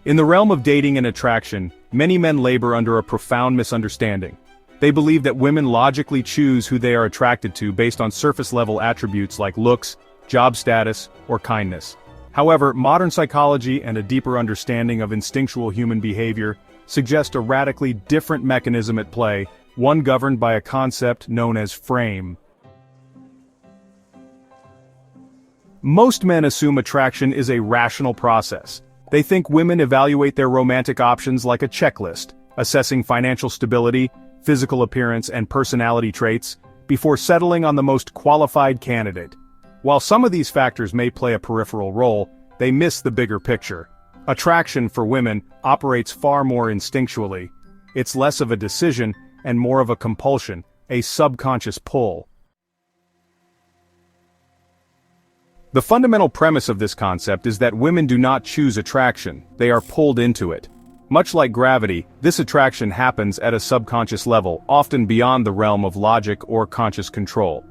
In the realm of dating and attraction, many men labor under a profound misunderstanding. They believe that women logically choose who they are attracted to based on surface-level attributes like looks, job status, or kindness. However, modern psychology and a deeper understanding of instinctual human behavior suggest a radically different mechanism at play, one governed by a concept known as frame. Most men assume attraction is a rational process. They think women evaluate their romantic options like a checklist, assessing financial stability, physical appearance, and personality traits, before settling on the most qualified candidate. While some of these factors may play a peripheral role, they miss the bigger picture. Attraction for women operates far more instinctually. It's less of a decision and more of a compulsion, a subconscious pull. The fundamental premise of this concept is that women do not choose attraction, they are pulled into it. Much like gravity, this attraction happens at a subconscious level, often beyond the realm of logic or conscious control.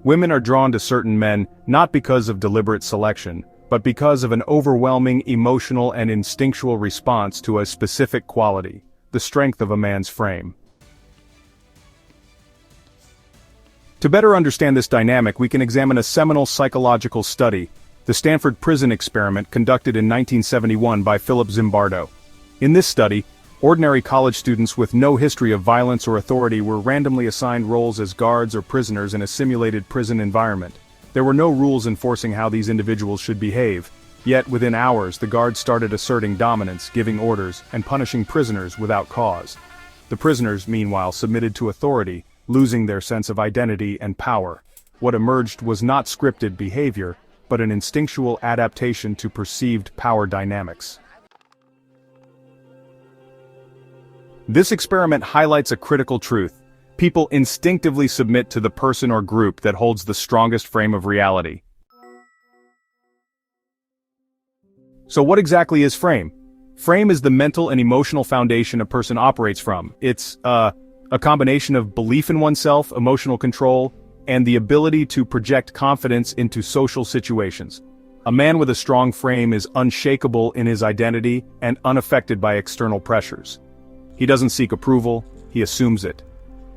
Women are drawn to certain men not because of deliberate selection, but because of an overwhelming emotional and instinctual response to a specific quality, the strength of a man's frame. To better understand this dynamic, we can examine a seminal psychological study, the Stanford Prison Experiment conducted in 1971 by Philip Zimbardo. In this study, ordinary college students with no history of violence or authority were randomly assigned roles as guards or prisoners in a simulated prison environment. There were no rules enforcing how these individuals should behave, yet within hours the guards started asserting dominance, giving orders, and punishing prisoners without cause. The prisoners, meanwhile, submitted to authority, losing their sense of identity and power. What emerged was not scripted behavior, but an instinctual adaptation to perceived power dynamics. This experiment highlights a critical truth. People instinctively submit to the person or group that holds the strongest frame of reality. So what exactly is frame? Frame is the mental and emotional foundation a person operates from. It's a combination of belief in oneself, emotional control, and the ability to project confidence into social situations. A man with a strong frame is unshakable in his identity and unaffected by external pressures. He doesn't seek approval, he assumes it.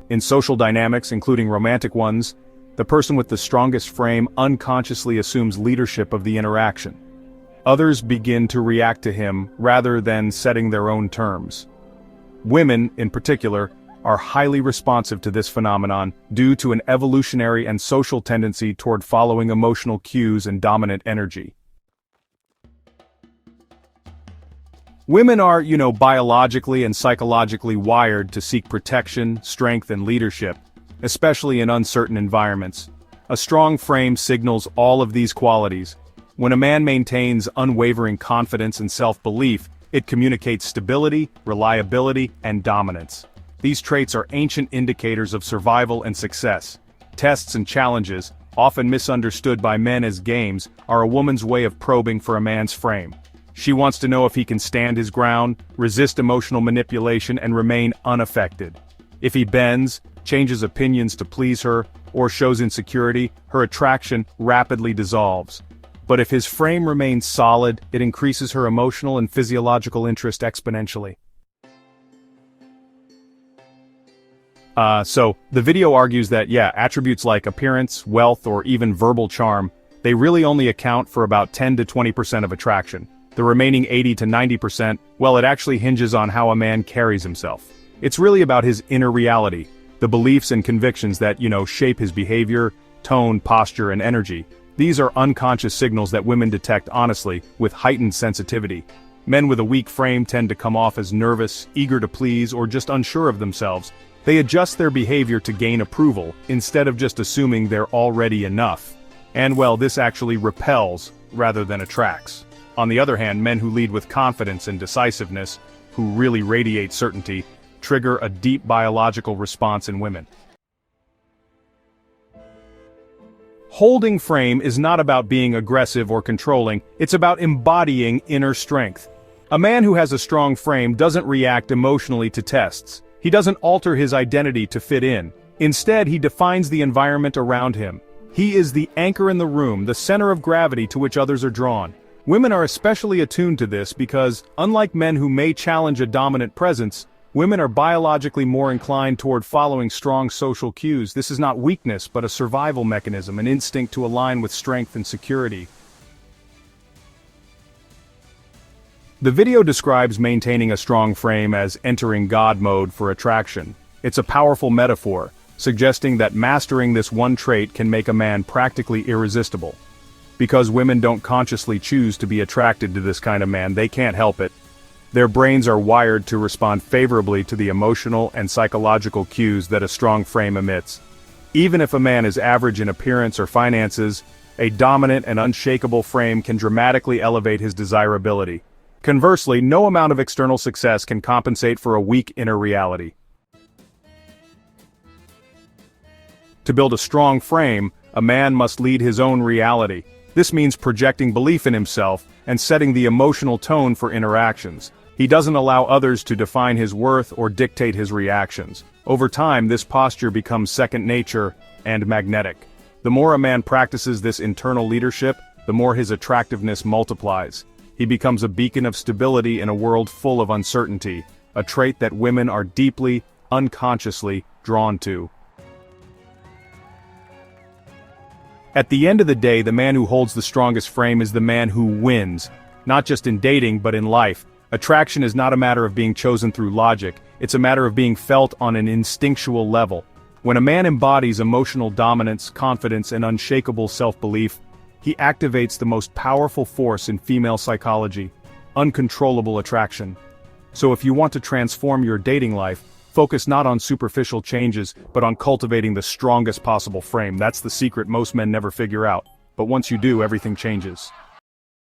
In social dynamics, including romantic ones, the person with the strongest frame unconsciously assumes leadership of the interaction. Others begin to react to him rather than setting their own terms. Women, in particular, are highly responsive to this phenomenon due to an evolutionary and social tendency toward following emotional cues and dominant energy. Women are, biologically and psychologically wired to seek protection, strength, and leadership, especially in uncertain environments. A strong frame signals all of these qualities. When a man maintains unwavering confidence and self-belief, it communicates stability, reliability, and dominance. These traits are ancient indicators of survival and success. Tests and challenges, often misunderstood by men as games, are a woman's way of probing for a man's frame. She wants to know if he can stand his ground, resist emotional manipulation, and remain unaffected. If he bends, changes opinions to please her, or shows insecurity, her attraction rapidly dissolves. But if his frame remains solid, it increases her emotional and physiological interest exponentially. So the video argues that, attributes like appearance, wealth, or even verbal charm, they really only account for about 10 to 20% of attraction. The remaining 80 to 90%, well, it actually hinges on how a man carries himself. It's really about his inner reality, the beliefs and convictions that, shape his behavior, tone, posture, and energy. These are unconscious signals that women detect honestly, with heightened sensitivity. Men with a weak frame tend to come off as nervous, eager to please, or just unsure of themselves. They adjust their behavior to gain approval, instead of just assuming they're already enough. And well, this actually repels, rather than attracts. On the other hand, men who lead with confidence and decisiveness, who really radiate certainty, trigger a deep biological response in women. Holding frame is not about being aggressive or controlling, it's about embodying inner strength. A man who has a strong frame doesn't react emotionally to tests. He doesn't alter his identity to fit in. Instead, he defines the environment around him. He is the anchor in the room, the center of gravity to which others are drawn. Women are especially attuned to this because, unlike men who may challenge a dominant presence, women are biologically more inclined toward following strong social cues. This is not weakness but a survival mechanism, an instinct to align with strength and security. The video describes maintaining a strong frame as entering God mode for attraction. It's a powerful metaphor, suggesting that mastering this one trait can make a man practically irresistible. Because women don't consciously choose to be attracted to this kind of man, they can't help it. Their brains are wired to respond favorably to the emotional and psychological cues that a strong frame emits. Even if a man is average in appearance or finances, a dominant and unshakable frame can dramatically elevate his desirability. Conversely, no amount of external success can compensate for a weak inner reality. To build a strong frame, a man must lead his own reality. This means projecting belief in himself and setting the emotional tone for interactions. He doesn't allow others to define his worth or dictate his reactions. Over time, this posture becomes second nature and magnetic. The more a man practices this internal leadership, the more his attractiveness multiplies. He becomes a beacon of stability in a world full of uncertainty, a trait that women are deeply, unconsciously drawn to. At the end of the day, the man who holds the strongest frame is the man who wins, not just in dating but in life. Attraction is not a matter of being chosen through logic, it's a matter of being felt on an instinctual level. When a man embodies emotional dominance, confidence, and unshakable self-belief, he activates the most powerful force in female psychology, uncontrollable attraction. So if you want to transform your dating life, focus not on superficial changes, but on cultivating the strongest possible frame. That's the secret most men never figure out. But once you do, everything changes.